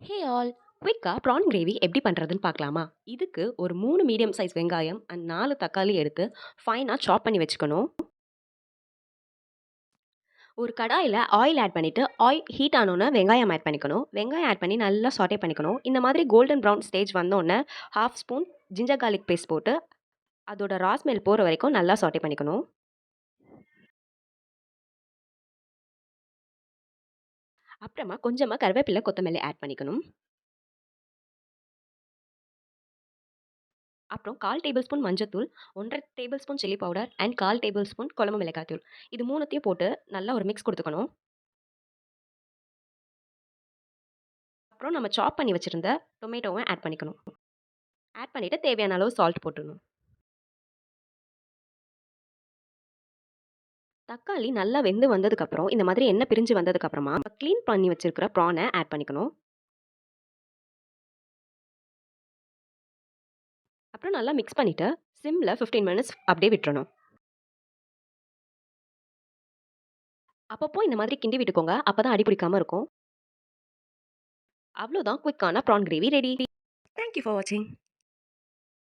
Hey all! குயிக்கா prawn gravy எப்படி பண்றதுன்னு பார்க்கலாமா? இதுக்கு ஒரு 3 மீடியம் சைஸ் வெங்காயம் அண்ட் 4 தக்காளி எடுத்து ஃபைனா சாப் பண்ணி வச்சுக்கணும். ஒரு கடாயில ஆயில் ஆட் பண்ணிட்டு, ஆயில் ஹீட் ஆனோனே வெங்காயம் ஆட் பண்ணிக்கணும். வெங்காயம் ஆட் பண்ணி நல்லா சாட்டே பண்ணிக்கணும். இந்த மாதிரி கோல்டன் ப்ரவுன் ஸ்டேஜ் வந்தோனே, 1/2 ஸ்பூன் ஜிஞ்சர் கார்லிக் பேஸ்ட் போட்டு, அதோட ரா ஸ்மெல் போற வரைக்கும் நல்லா சாட்டே பண்ணிக்கணும். அப்புறமா கொஞ்சமா கருவேப்பிலை, கொத்தமல்லி ஆட் பண்ணிக்கணும். அப்புறம் 1/4 டேபிள் ஸ்பூன் மஞ்சத்தூள், 1 1/2 table spoon chilli powder and 1/4 table spoon குழம்பு மிளகாய் தூள். இது 3த்தையும் போட்டு நல்லா ஒரு மிக்ஸ் குடுத்துக்கணும். அப்புறம் நம்ம சாப் பண்ணி வச்சிருந்த டொமேட்டோவ ஆட் பண்ணிக்கணும். ஆட் பண்ணிட்டு தேவையான அளவு சால்ட் போட்டுறணும். தக்காளி நல்லா வெந்து வந்ததுக்கப்புறம், இந்த மாதிரி எண்ணெய் பிரிஞ்சு வந்ததுக்கப்புறமா, கிளீன் பண்ணி வச்சிருக்கிற ப்ரான ஆட் பண்ணிக்கணும். அப்புறம் நல்லா மிக்ஸ் பண்ணிட்டு, சிம்ல 15 மினிட்ஸ் அப்படியே விட்டுறணும். அப்பப்போ இந்த மாதிரி கிண்டி விட்டுக்கோங்க. அப்பதான் அடி பிடிக்காம இருக்கும். அவ்வளோதான் குயிக்கான prawn gravy ready. Thank you for வாட்சிங்.